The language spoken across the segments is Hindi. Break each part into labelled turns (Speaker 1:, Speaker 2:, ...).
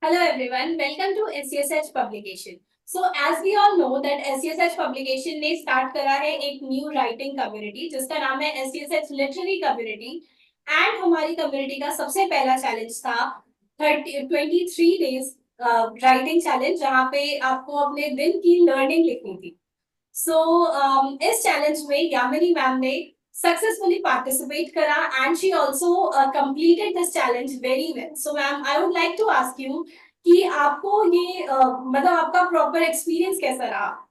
Speaker 1: Hello everyone, welcome to SCSH Publication. So as we all know that SCSH Publication ने start करा है एक new writing community जिसका नाम है SCSH Literary Community and हमारी community का सबसे पहला challenge था 23 days writing challenge जहाँ पे आपको अपने दिन की learning लिखनी थी. So इस challenge में यामिनी मैम ने successfully participate करा and she also completed this challenge very well. So ma'am, I would like to ask you कि आपको ये मतलब आपका प्रॉपर एक्सपीरियंस कैसा रहा?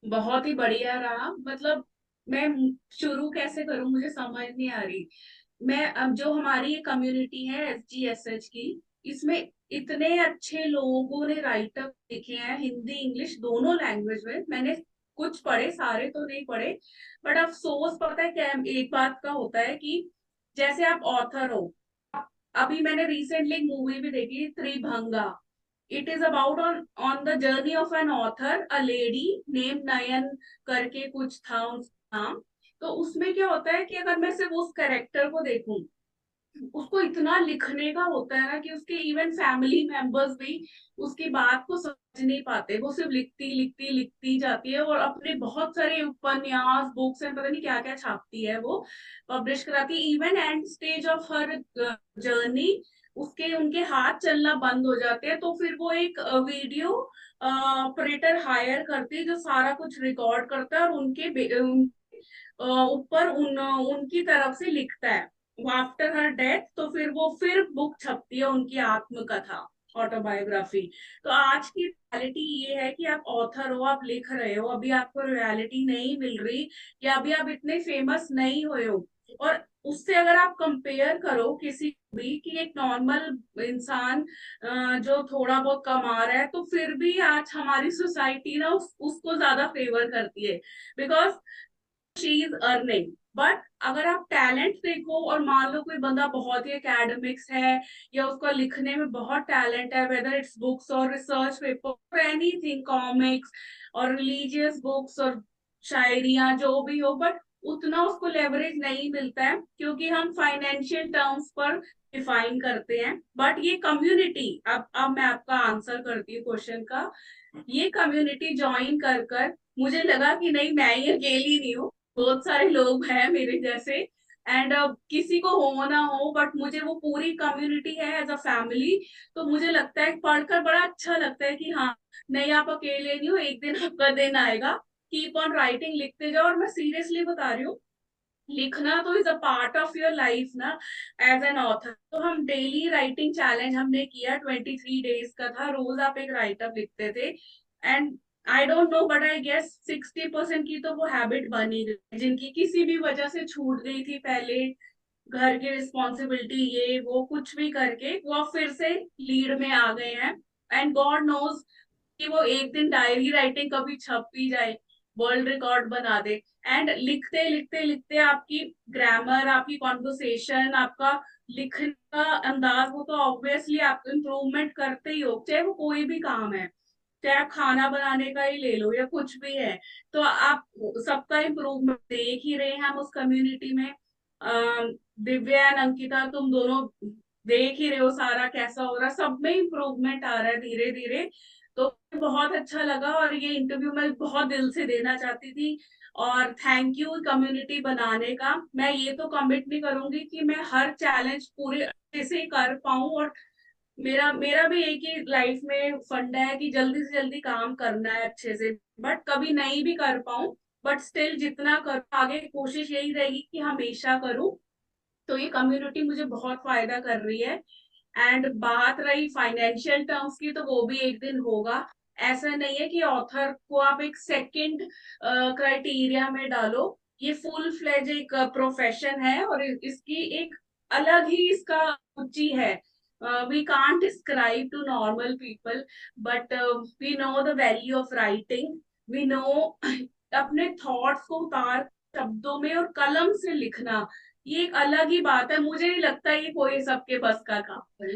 Speaker 2: बहुत ही बढ़िया रहा। मतलब मैं शुरू कैसे करूं मुझे समझ नहीं आ रही। मैं अब जो हमारी ये कम्युनिटी है SGSH की, इसमें इतने अच्छे लोगों ने राइटअप लिखे हैं, हिंदी इंग्लिश दोनों लैंग्वेज में। मैंने कुछ पढ़े, सारे तो नहीं पढ़े, बट अफसोस पता है क्या एक बात का होता है कि जैसे आप ऑथर हो। अभी मैंने रिसेंटली एक मूवी भी देखी, Tribhanga. It is about on the journey of an author, a lady name Nayan करके कुछ था उसका नाम। तो उसमें क्या होता है कि अगर मैं सिर्फ उस कैरेक्टर को देखूं, उसको इतना लिखने का होता है ना कि उसके इवन फैमिली मेंबर्स भी उसकी बात को समझ नहीं पाते। वो सिर्फ लिखती लिखती लिखती जाती है और अपने बहुत सारे उपन्यास बुक्स एंड पता नहीं क्या क्या छापती है, वो पब्लिश कराती है। Even and stage of her journey उसके उनके हाथ चलना बंद हो जाते हैं, तो फिर वो एक वीडियो ऑपरेटर हायर करती है जो सारा कुछ रिकॉर्ड करता है और उनके ऊपर उनकी तरफ से लिखता है आफ्टर हर डेथ। तो फिर वो फिर बुक छपती है उनकी आत्मकथा, ऑटोबायोग्राफी। तो आज की रियलिटी ये है कि आप ऑथर हो, आप लिख रहे हो, अभी आपको रियलिटी नहीं मिल रही या अभी आप इतने फेमस नहीं हुए हो। और उससे अगर आप कंपेयर करो किसी भी कि एक नॉर्मल इंसान जो थोड़ा बहुत कमा रहा है, तो फिर भी आज हमारी सोसाइटी ना उसको ज्यादा फेवर करती है, because she is earning. But अगर आप टैलेंट देखो और मान लो कोई बंदा बहुत ही एकेडमिक्स है या उसका लिखने में बहुत टैलेंट है, वेदर इट्स बुक्स और रिसर्च पेपर, एनीथिंग, कॉमिक्स और रिलीजियस बुक्स और शायरियां जो भी हो, बट उतना उसको लेवरेज नहीं मिलता है क्योंकि हम फाइनेंशियल टर्म्स पर डिफाइन करते हैं। बट ये कम्युनिटी, अब मैं आपका आंसर करती हूँ क्वेश्चन का। ये कम्युनिटी ज्वाइन कर कर मुझे लगा कि नहीं, मैं ही अकेली नहीं हूँ, बहुत सारे लोग हैं मेरे जैसे। एंड किसी को हो ना हो, बट मुझे वो पूरी कम्युनिटी है एज अ फैमिली। तो मुझे लगता है पढ़कर बड़ा अच्छा लगता है कि हाँ, नहीं आप अकेले नहीं हो, एक दिन आपका दिन आएगा। कीप ऑन राइटिंग, लिखते जाओ। और मैं सीरियसली बता रही हूँ, लिखना तो is a part of your life ना, एज एन ऑथर। तो हम डेली राइटिंग चैलेंज हमने किया, 23 डेज का था, रोज आप एक राइटअप लिखते थे। And I don't know but I guess 60% की तो वो हैबिट बनी गई, जिनकी किसी भी वजह से छूट गई थी पहले, घर की रिस्पॉन्सिबिलिटी ये वो कुछ भी करके वो अब फिर से लीड में आ गए हैं। एंड गॉड नोज कि वो एक दिन डायरी राइटिंग कभी छप भी जाए, वर्ल्ड रिकॉर्ड बना दे। एंड लिखते लिखते लिखते आपकी ग्रामर, आपकी कॉन्वर्सेशन, आपका लिखने का अंदाज, वो तो ऑब्वियसली आप इम्प्रूवमेंट करते ही हो, चाहे वो कोई भी काम है, चाहे आप खाना बनाने का ही ले लो या कुछ भी है। तो आप सबका इम्प्रूवमेंट देख ही रहे हैं हम उस कम्युनिटी में। दिव्या एंड अंकिता, तुम दोनों देख ही रहे हो सारा कैसा हो रहा है, सब में इम्प्रूवमेंट आ रहा है धीरे धीरे। तो बहुत अच्छा लगा और ये इंटरव्यू मैं बहुत दिल से देना चाहती थी। और थैंक यू कम्युनिटी बनाने का। मैं ये तो कमिट नहीं करूंगी कि मैं हर चैलेंज पूरे अच्छे से कर पाऊं, और मेरा मेरा भी एक ही लाइफ में फंडा है कि जल्दी से जल्दी काम करना है अच्छे से। बट कभी नहीं भी कर पाऊं, बट स्टिल जितना कर आगे कोशिश यही रहेगी कि हमेशा करूं। तो ये कम्युनिटी मुझे बहुत फायदा कर रही है। एंड बात रही फाइनेंशियल टर्म्स की, तो वो भी एक दिन होगा। ऐसा नहीं है कि ऑथर को आप एक सेकंड क्राइटेरिया में डालो। ये फुल फ्लेज एक प्रोफेशन है और इसकी एक अलग ही इसका रुचि है। We can't describe to normal people, but we know the value of writing. We know अपने थॉट्स को उतार शब्दों में और कलम से लिखना, ये एक अलग ही बात है। मुझे नहीं लगता ये कोई सबके बस का काम।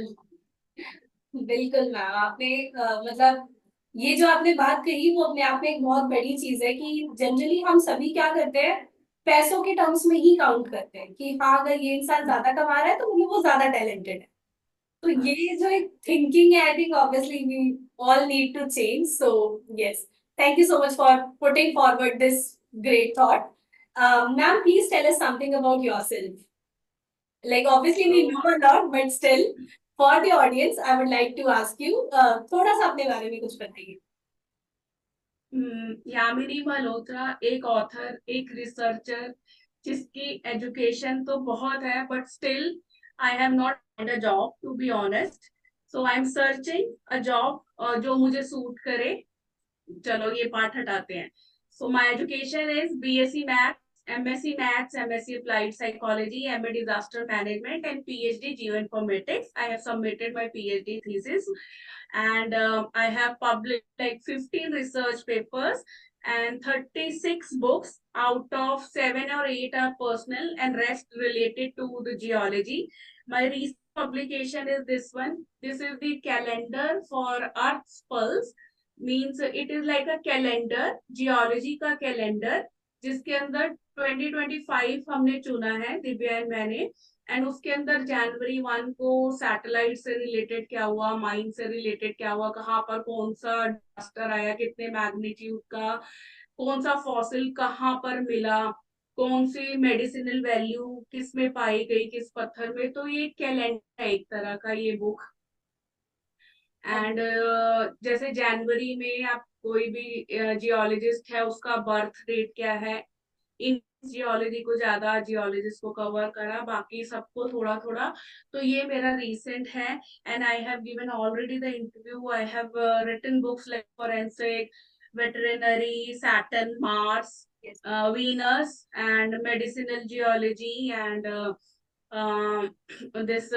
Speaker 1: बिल्कुल मैम, आपने मतलब ये जो आपने बात कही वो अपने आप में एक बहुत बड़ी चीज है कि जनरली हम सभी क्या करते हैं, पैसों के टर्म्स में ही काउंट करते हैं कि हाँ अगर ये इंसान ज्यादा कमा रहा है तो मतलब वो ज्यादा टैलेंटेड है। तो ये जो एक थिंकिंग है, I think obviously we all need to change. So yes, thank you so much for putting forward this great thought. Ma'am, please tell us something about yourself. Like, obviously, we
Speaker 2: तो
Speaker 1: know a lot, but still, for the audience, I would like to ask you, थोड़ा सा अपने बारे में कुछ बताइए.
Speaker 2: यामिनी मल्होत्रा एक ऑथर, एक रिसर्चर, जिसकी एजुकेशन तो बहुत है, but still I have not find a job, to be honest. So I am searching a job जो मुझे सूट करे. चलो ये पार्ट हटाते हैं. So my education is BSc maths, MSc maths, MSc applied psychology, MA disaster management and PhD geoinformatics. I have submitted my PhD thesis and I have published like 15 research papers and 36 books. Out of 7 or 8 are personal and rest related to the geology. My recent publication is this one. This is the calendar for Earth's pulse. Means it is like a calendar, geology का calendar, जिसके अंदर 2025 हमने चुना है, दिव्या एंड मैंने. एंड उसके अंदर जनवरी 1 को सैटेलाइट से रिलेटेड क्या हुआ, माइन से रिलेटेड क्या हुआ, कहाँ पर कौन सा डिजास्टर आया, कितने मैग्नीट्यूड का, कौन सा फॉसिल कहाँ पर मिला, कौन सी मेडिसिनल वैल्यू किस में पाई गई, किस पत्थर में. तो ये कैलेंडर है एक तरह का ये बुक. एंड जैसे जनवरी में आप कोई भी जियोलॉजिस्ट है उसका बर्थ डेट क्या है, इन जियोलॉजी को ज्यादा जियोलॉजिस्ट को कवर करा, बाकी सबको थोड़ा थोड़ा. तो ये मेरा रीसेंट है. And I have given already the interview. I have written books like forensic, veterinary, Saturn, Mars,
Speaker 1: Yes.
Speaker 2: Venus, and medicinal geology, and this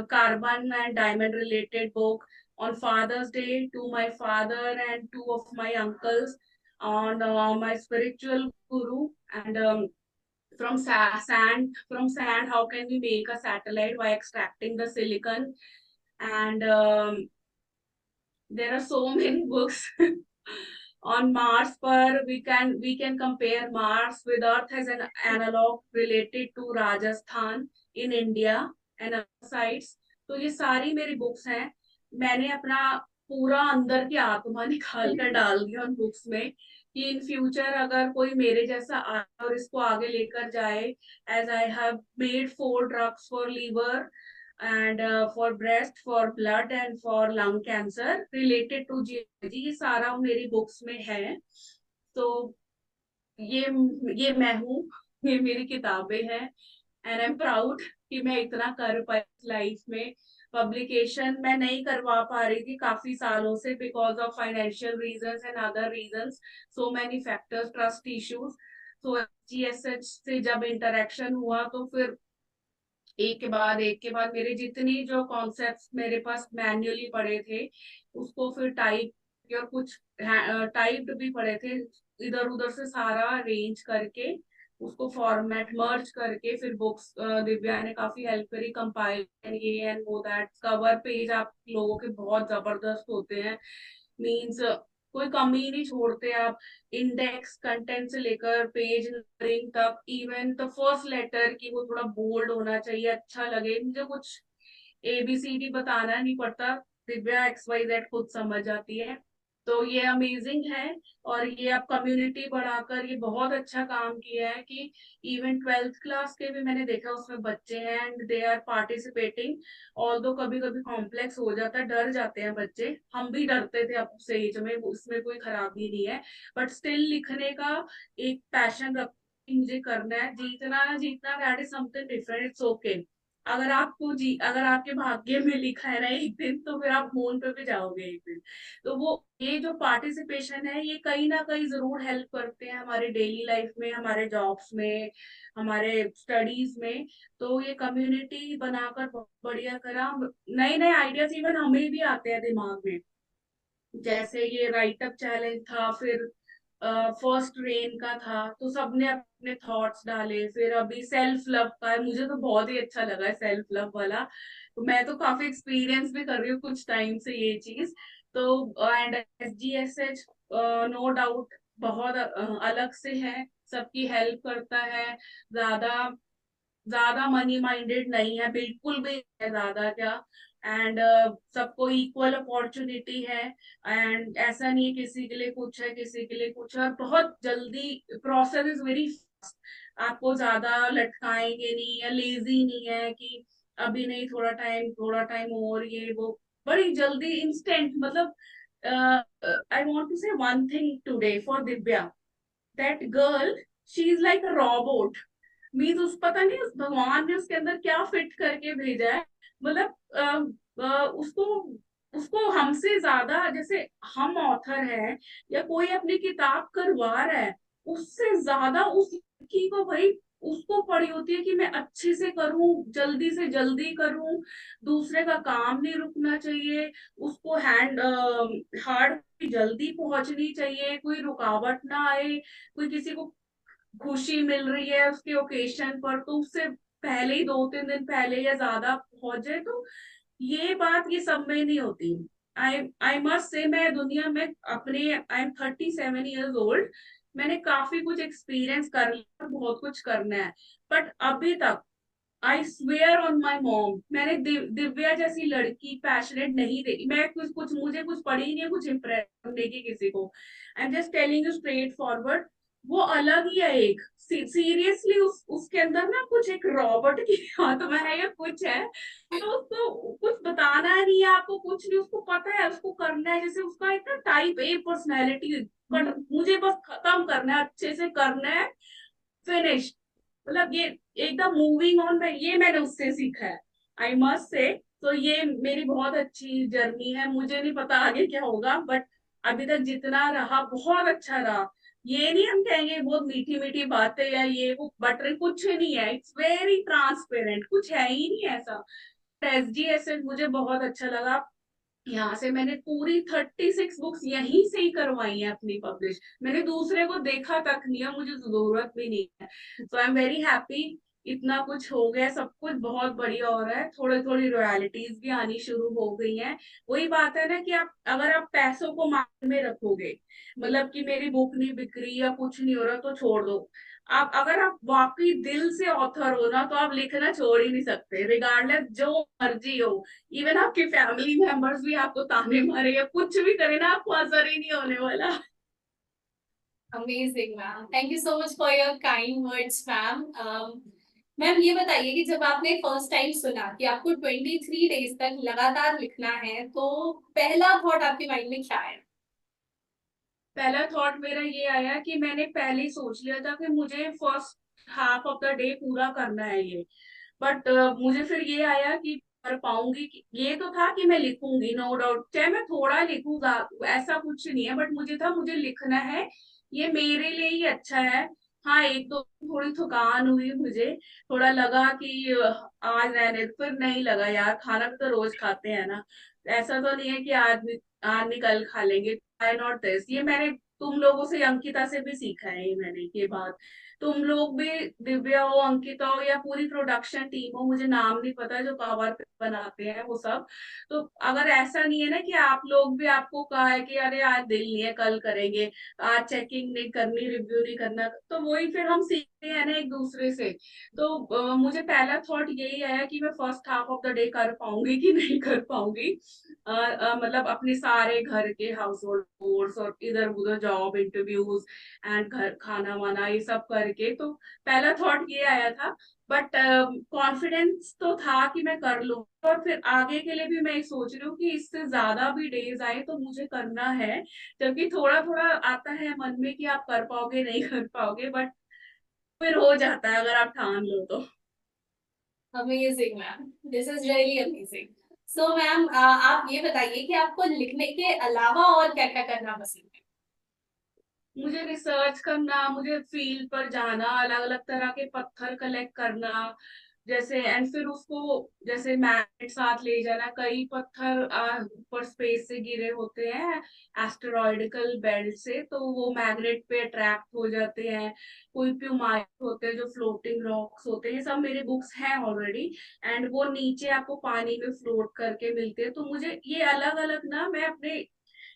Speaker 2: carbon and diamond related book. On Father's Day, to my father and two of my uncles. On my spiritual guru. And from sand, how can we make a satellite by extracting the silicon. And there are so many books. On Mars, पर we can compare Mars with Earth as an analog related to Rajasthan in India and other sites. तो ये सारी मेरी बुक्स हैं. मैंने अपना पूरा अंदर की आत्मा निकाल कर डाल दिया उन बुक्स में, कि इन फ्यूचर अगर कोई मेरे जैसा आए और इसको आगे लेकर जाए. As I have made 4 drugs for liver and for breast, for blood and for lung cancer related to geology. ये सारा मेरी बुक्स में है. तो ये ये मैं हूँ, ये मेरी किताबें हैं. एंड आई एम प्राउड कि मैं इतना कर पाई लाइफ में. पब्लिकेशन मैं नहीं करवा पा रही थी काफी सालों से, because of financial reasons and other reasons, so many factors, trust issues. तो जीएसएच से जब इंटरेक्शन हुआ तो फिर एक के बाद मेरे जितनी जो कॉन्सेप्ट्स मेरे पास मैन्युअली पढ़े थे उसको फिर टाइप, और कुछ टाइप्ड भी पढ़े थे, इधर उधर से सारा अरेंज करके उसको फॉर्मेट मर्ज करके फिर बुक्स, दिव्या ने काफी हेल्प करी, कंपाइल ये एंड वो दैट. कवर पेज आप लोगों के बहुत जबरदस्त होते हैं. मींस कोई कमी नहीं छोड़ते आप. इंडेक्स कंटेंट से लेकर पेज नंबरिंग तक, इवन द फर्स्ट लेटर की वो थोड़ा बोल्ड होना चाहिए, अच्छा लगे. मुझे कुछ एबीसीडी बताना नहीं पड़ता, दिव्या XYZ खुद समझ जाती है. तो ये अमेजिंग है. और ये अब कम्युनिटी बढ़ाकर ये बहुत अच्छा काम किया है कि इवन 12th क्लास के भी मैंने देखा उसमें बच्चे हैं and they are participating. Although कभी कभी कॉम्प्लेक्स हो जाता है, डर जाते हैं बच्चे, हम भी डरते थे अब से एज में, उसमें कोई खराबी नहीं है. बट स्टिल लिखने का एक पैशन रख, मुझे करना है, जीतना जीतना that is something different. It's okay. अगर आपके भाग्य में लिखा है ना एक दिन, तो फिर आप मून पे भी जाओगे एक दिन. तो वो ये जो पार्टिसिपेशन है ये कहीं ना कहीं जरूर हेल्प करते हैं हमारे डेली लाइफ में, हमारे जॉब्स में, हमारे स्टडीज में. तो ये कम्युनिटी बनाकर बहुत बढ़िया करा. नए नए आइडियाज इवन हमें भी आते हैं दिमाग में. जैसे ये राइटअप चैलेंज था, फिर फर्स्ट रेन का था, तो सबने अपने थॉट्स डाले. फिर अभी सेल्फ लव का है, मुझे तो बहुत ही अच्छा लगा है सेल्फ लव वाला. तो मैं तो काफी एक्सपीरियंस भी कर रही हूँ कुछ टाइम से ये चीज. तो एंड SGSH नो डाउट बहुत अलग से है, सबकी हेल्प करता है ज्यादा. ज्यादा मनी माइंडेड नहीं है, बिल्कुल भी नहीं है, ज्यादा क्या। एंड सबको इक्वल अपॉर्चुनिटी है। एंड ऐसा नहीं है किसी के लिए कुछ है, किसी के लिए कुछ है, और बहुत जल्दी प्रोसेस इज वेरी, आपको ज्यादा लटकाएंगे नहीं, या लेजी नहीं है कि अभी नहीं, थोड़ा टाइम और ये वो, बड़ी जल्दी इंस्टेंट, मतलब आई वांट टू से one thing today for Divya, that girl, she is like a robot. Means उस, पता नहीं उस भगवान ने उसके अंदर क्या फिट करके भेजा है। मतलब उसको उसको हमसे ज्यादा, जैसे हम ऑथर हैं या कोई अपनी किताब करवा रहा है, उससे ज्यादा उस लड़की को भाई, उसको पड़ी होती है कि मैं अच्छे से करूं, जल्दी से जल्दी करूं, दूसरे का काम नहीं रुकना चाहिए, उसको हार्ड जल्दी पहुंचनी चाहिए, कोई रुकावट ना आए, कोई किसी को खुशी मिल रही है उसके ओकेशन पर, तो उससे पहले ही 2-3 दिन पहले या ज्यादा पहुंच जाए, तो ये बात ये सब में नहीं होती। आई आई मस्ट से, मैं दुनिया में अपने, आई एम 37 years old, मैंने काफी कुछ एक्सपीरियंस कर लिया, बहुत कुछ करना है, बट अभी तक I swear on my mom, मैंने दिव्या जैसी लड़की पैशनेट नहीं देखी। मैं कुछ कुछ मुझे कुछ पड़ी ही नहीं है कुछ इम्प्रेस करने की किसी को। I am just telling you straight forward, वो अलग ही है एक। सीरियसली उसके अंदर ना कुछ एक रॉबर्ट की आत्मा है या कुछ है, तो उसको कुछ बताना नहीं है आपको, कुछ नहीं, उसको पता है उसको करना है, जैसे उसका एक ना टाइप ए पर्सनैलिटी, बट मुझे बस खत्म करना है, अच्छे से करना है, फिनिश। मतलब ये एकदम मूविंग ऑन में, ये मैंने उससे सीखा है, आई मस्ट से। तो ये मेरी बहुत अच्छी जर्नी है, मुझे नहीं पता आगे क्या होगा, बट अभी तक जितना रहा बहुत अच्छा रहा। ये नहीं हम कहेंगे बहुत मीठी मीठी बातें या ये वो, बट कुछ नहीं है, इट्स वेरी ट्रांसपेरेंट, कुछ है ही नहीं ऐसा। एसजीएसएस मुझे बहुत अच्छा लगा। यहाँ से मैंने पूरी 36 बुक्स यहीं से ही करवाई है अपनी पब्लिश, मैंने दूसरे को देखा तक नहीं है, मुझे जरूरत भी नहीं है। सो आई एम वेरी हैप्पी, इतना कुछ हो गया, सब कुछ बहुत बढ़िया हो रहा है, थोड़ी थोड़ी रॉयल्टीज भी आनी शुरू हो गई हैं। वही बात है ना कि आप, अगर आप पैसों को मान में रखोगे, मतलब कि मेरी बुक नहीं बिक रही या कुछ नहीं हो रहा, तो छोड़ दो। आप, अगर आप वाकई दिल से ऑथर हो ना, तो आप लिखना छोड़ ही नहीं सकते, रिगार्डलेस जो मर्जी हो। इवन आपके फैमिली मेंबर्स भी आपको ताने मारे या कुछ भी करे ना, आपको असर ही नहीं होने वाला।
Speaker 1: Amazing ma'am, thank you so much for your kind words ma'am. Ma'am ये बताइए कि जब आपने फर्स्ट टाइम सुना कि आपको 23 डेज तक लगातार लिखना है, तो पहला थॉट आपके माइंड में क्या है?
Speaker 2: पहला थॉट मेरा ये आया कि मैंने पहले ही सोच लिया था कि मुझे first half of the day पूरा करना है ये, बट मुझे फिर ये आया कि कर पाऊंगी ये तो था कि मैं लिखूंगी, नो डाउट, चाहे मैं थोड़ा लिखूंगा, ऐसा कुछ नहीं है, बट मुझे था मुझे लिखना है, ये मेरे लिए ही अच्छा है। हाँ, एक दो थोड़ी थकान हुई मुझे, थोड़ा लगा कि आज रहने, फिर नहीं लगा यार, खाना भी तो रोज खाते हैं ना, ऐसा तो नहीं है कि आज नहीं कल खा लेंगे, व्हाई नॉट दिस। ये मैंने तुम लोगों से, अंकिता से भी सीखा है ये मैंने, ये बात। तुम लोग भी, दिव्या हो, अंकिता हो, या पूरी प्रोडक्शन टीम हो, मुझे नाम नहीं पता जो कवर पे बनाते हैं वो सब, तो अगर ऐसा नहीं है ना कि आप लोग भी, आपको कहा है कि अरे आज दिल नहीं है कल करेंगे, आज चेकिंग नहीं करनी, रिव्यू नहीं करना, तो वही फिर हम सीखते हैं ना एक दूसरे से। तो मुझे पहला थॉट यही आया कि मैं first half of the day कर पाऊंगी कि नहीं कर पाऊंगी। मतलब अपने सारे घर के हाउस होल्ड कोर्स और इधर उधर जॉब इंटरव्यूज एंड घर खाना वाना ये सब करके, तो पहला थॉट ये आया था। बट कॉन्फिडेंस तो था कि मैं कर लूँ, और फिर आगे के लिए भी मैं ये सोच रही हूँ कि इससे ज्यादा भी डेज आए तो मुझे करना है, जबकि थोड़ा थोड़ा आता है मन में कि आप कर पाओगे नहीं कर पाओगे, बट फिर हो जाता है अगर आप ठान लो तो।
Speaker 1: Amazing ma'am, this is really amazing. So ma'am, आप ये बताइए कि आपको लिखने के अलावा और क्या क्या करना पसंद है?
Speaker 2: मुझे रिसर्च करना, मुझे फील्ड पर जाना, अलग अलग तरह के पत्थर कलेक्ट करना, जैसे, एंड फिर उसको जैसे मैग्नेट साथ ले जाना, कई पत्थर ऊपर स्पेस से गिरे होते हैं एस्टेरॉयडिकल बेल्ट से, तो वो मैग्नेट पे अट्रैक्ट हो जाते हैं। कोई प्यूमाइट होते हैं जो फ्लोटिंग रॉक्स होते हैं, ये सब मेरे बुक्स हैं ऑलरेडी, एंड वो नीचे आपको पानी में फ्लोट करके मिलते हैं। तो मुझे ये अलग अलग ना, मैं अपने,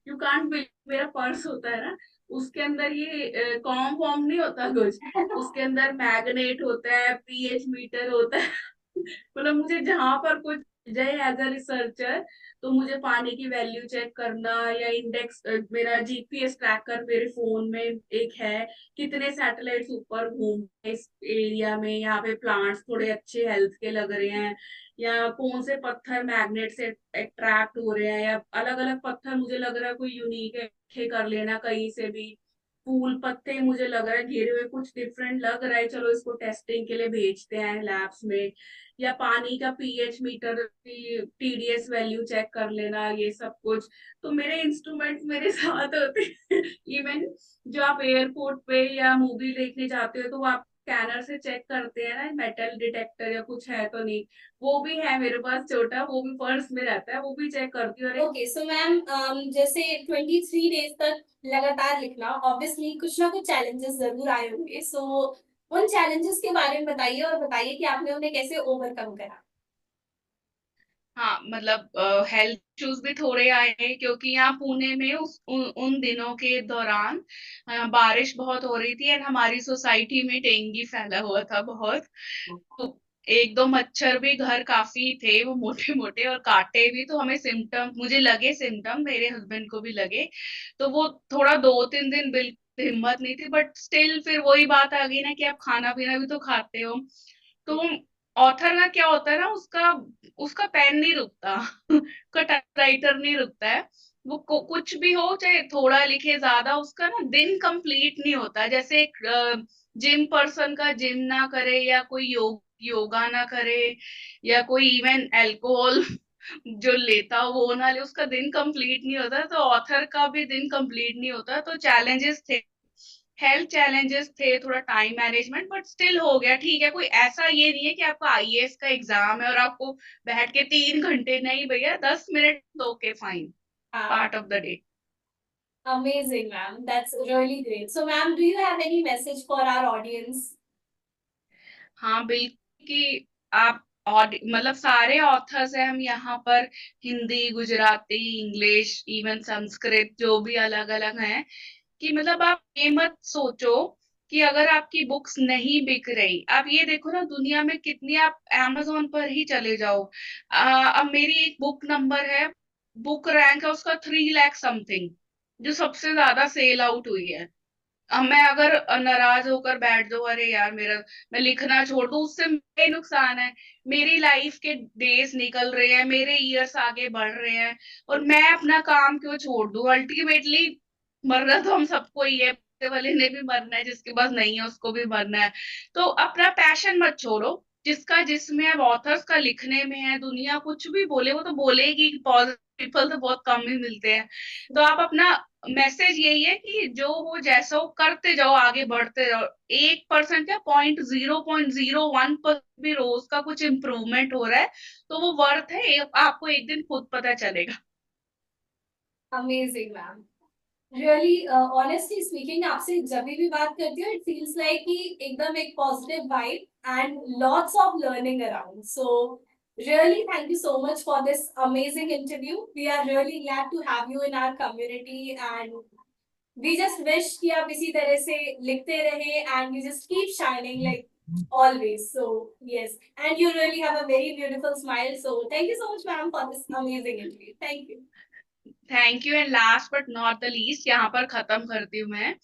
Speaker 2: यू कांट बिलीव, मेरा पर्स होता है ना, उसके अंदर ये कॉम फॉर्म नहीं होता कुछ, उसके अंदर मैग्नेट होता है, पीएच मीटर होता है। मतलब मुझे जहां पर कुछ जाए एज अ रिसर्चर, तो मुझे पानी की वैल्यू चेक करना या इंडेक्स, मेरा जीपीएस ट्रैकर मेरे फोन में एक है, कितने सैटेलाइट्स ऊपर घूम रहे हैं इस एरिया में, यहाँ पे प्लांट्स थोड़े अच्छे हेल्थ के लग रहे हैं, या कौन से पत्थर मैग्नेट से अट्रैक्ट हो रहे हैं, या अलग अलग पत्थर मुझे लग रहा है कोई यूनिक है, इकट्ठे कर लेना कहीं से भी। फूल पत्ते मुझे लग रहा है घेरे हुए कुछ डिफरेंट लग रहा है, चलो इसको टेस्टिंग के लिए भेजते हैं लैब्स में। या पानी का पीएच मीटर की टीडीएस वैल्यू चेक कर लेना, ये सब कुछ। तो मेरे इंस्ट्रूमेंट्स मेरे साथ होते हैं। इवन जो आप एयरपोर्ट पे या मूवी देखने जाते हो, तो वो आप स्कैनर से चेक करते हैं ना, मेटल डिटेक्टर या कुछ है तो नहीं, वो भी है मेरे पास छोटा, वो भी पर्स में रहता है, वो भी चेक करती हूँ। अरे
Speaker 1: ओके सो मैम, जैसे 23 डेज तक लगातार लिखना, ऑब्वियसली कुछ ना कुछ चैलेंजेस जरूर आए होंगे, सो उन चैलेंजेस के बारे में बताइए और बताइए कि आपने उन्हें कैसे ओवरकम करा।
Speaker 2: हाँ, मतलब हेल्थ इश्यूज भी थोड़े आए हैं, क्योंकि यहाँ पुणे में उन दिनों के दौरान बारिश बहुत हो रही थी, एंड हमारी सोसाइटी में डेंगू फैला हुआ था बहुत। तो एक दो मच्छर भी घर काफी थे, वो मोटे मोटे और काटे भी, तो हमें सिम्टम, मुझे लगे सिम्टम, मेरे हस्बैंड को भी लगे। तो वो थोड़ा 2-3 दिन बिल्कुल हिम्मत नहीं थी, बट स्टिल फिर वही बात आ गई ना कि आप खाना पीना भी तो खाते हो। तो ऑथर का क्या होता है ना, उसका उसका पेन नहीं रुकता। उसका टाइपराइटर नहीं रुकता है। वो कुछ भी हो, चाहे थोड़ा लिखे ज्यादा, उसका ना दिन कंप्लीट नहीं होता। जैसे एक जिम पर्सन का जिम ना करे, या कोई योगा ना करे, या कोई इवन अल्कोहल जो लेता हो वो ना ले, उसका दिन कंप्लीट नहीं होता। तो ऑथर का भी दिन कंप्लीट नहीं होता। तो चैलेंजेस थे, हेल्थ चैलेंजेस थे, थोड़ा टाइम मैनेजमेंट, बट स्टिल हो गया, ठीक है। कोई ऐसा ये नहीं है कि आपका आईएएस का एग्जाम है और आपको बैठ के 3 घंटे, नहीं भैया, 10 मिनट, ओके फाइन,
Speaker 1: हाँ,
Speaker 2: part of the day.
Speaker 1: amazing ma'am, that's really great. So ma'am, do you have any message for our audience?
Speaker 2: हाँ बिल्कुल, कि आप, और मतलब सारे ऑथर्स हैं हम यहाँ पर, हिंदी, गुजराती, इंग्लिश, इवन संस्कृत, जो भी अलग अलग हैं, कि मतलब आप ये मत सोचो कि अगर आपकी बुक्स नहीं बिक रही, आप ये देखो ना दुनिया में कितनी, आप amazon पर ही चले जाओ। अब मेरी एक बुक नंबर है, बुक रैंक है उसका 3 लाख समथिंग, जो सबसे ज्यादा सेल आउट हुई है। अब मैं अगर नाराज होकर बैठ जाऊं, अरे यार मेरा, मैं लिखना छोड़ दूं, उससे मेरा ही नुकसान है। मेरी लाइफ के डेज निकल रहे हैं, मेरे ईयर्स आगे बढ़ रहे हैं, और मैं अपना काम क्यों छोड़ दूं? अल्टीमेटली मरना तो हम सबको ही है, पैसे वाले ने भी मरना है, जिसके पास नहीं है उसको भी मरना है। तो अपना पैशन मत छोड़ो, जिसका जिसमें अब ऑथर्स का लिखने में है। दुनिया कुछ भी बोले, वो तो बोलेगी, पॉजिटिव पीपल तो बहुत कम ही मिलते हैं। तो आप अपना, मैसेज यही है कि जो हो जैसा हो करते जाओ, आगे बढ़ते जाओ। 1% क्या, 0.001% भी रोज का कुछ इम्प्रूवमेंट हो रहा है, तो वो वर्थ है, आपको एक दिन खुद पता चलेगा।
Speaker 1: Amazing ma'am. Really honestly speaking, आपसे जब भी बात करती हूँ, इट फील्स लाइक कि एकदम एक positive vibe and lots of learning around, so really thank you so much for this amazing interview. We are really glad to have you in our community, and we just wish कि आप इसी तरह से लिखते रहे and you just keep shining like always. So yes, and you really have a very beautiful smile, so thank you so much ma'am for this amazing interview. Thank you.
Speaker 2: Thank you, and last but not the least, यहाँ पर खत्म करती हूँ मैं।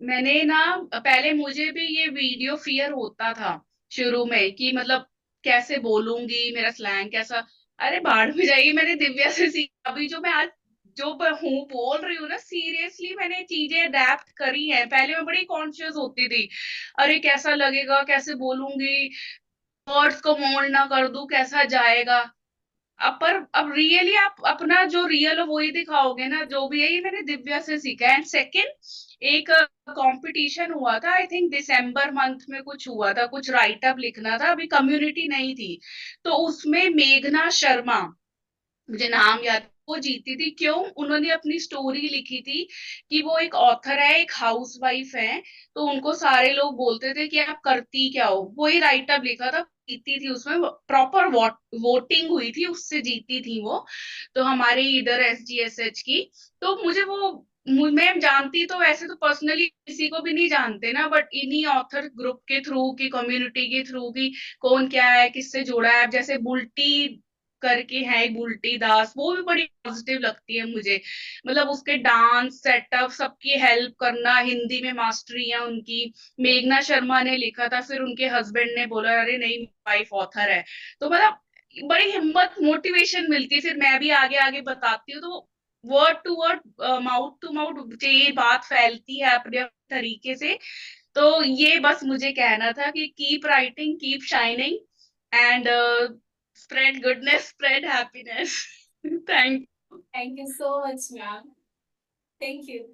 Speaker 2: मैंने ना, पहले मुझे भी ये वीडियो फियर होता था शुरू में, कि मतलब कैसे बोलूंगी, मेरा स्लैंग कैसा। अरे बाढ़ में जाइए, मैंने दिव्या से सीखा। अभी जो मैं आज जो हूँ बोल रही हूँ ना, सीरियसली मैंने चीजें अडेप्ट करी है। पहले मैं बड़ी कॉन्शियस होती थी, अरे कैसा लगेगा, कैसे बोलूंगी, वर्ड्स को मोल्ड ना कर दूं, कैसा जाएगा। अब रियली आप अपना जो रियल हो वही दिखाओगे ना, जो भी है। ये मैंने दिव्या से सीखा। एंड सेकंड, एक कंपटीशन हुआ था, आई थिंक दिसंबर मंथ में कुछ हुआ था, कुछ राइट अप लिखना था, अभी कम्युनिटी नहीं थी। तो उसमें मेघना शर्मा, मुझे नाम याद, वो जीती थी। क्यों? उन्होंने अपनी स्टोरी लिखी थी कि वो एक ऑथर है, एक हाउसवाइफ है, तो उनको सारे लोग बोलते थे कि आप करती क्या हो। वही राइट अप लिखा था, जीती थी। उसमें प्रॉपर वोटिंग हुई थी, उससे जीती थी वो, तो हमारे इधर एसजीएसएच की। तो मुझे वो मैं जानती तो वैसे तो पर्सनली किसी को भी नहीं जानते ना, बट इन्हीं ऑथर ग्रुप के थ्रू की कम्युनिटी के थ्रू की कौन क्या है किससे जुड़ा है, अब जैसे बुल्टी करके है एक बुल्टी दास, वो भी बड़ी पॉजिटिव लगती है मुझे। मतलब उसके डांस सेटअप सबकी हेल्प करना, हिंदी में मास्टरी है उनकी। मेघना शर्मा ने लिखा था, फिर उनके हस्बैंड ने बोला अरे नहीं वाइफ ऑथर है, तो मतलब बड़ी हिम्मत मोटिवेशन मिलती है, फिर मैं भी आगे आगे बताती हूँ, तो word to word mouth to mouth ये बात फैलती है अपने तरीके से। तो ये बस मुझे कहना था कि keep writing, keep shining, and spread goodness, spread happiness. Thank
Speaker 1: Thank you so much, ma'am. Thank you.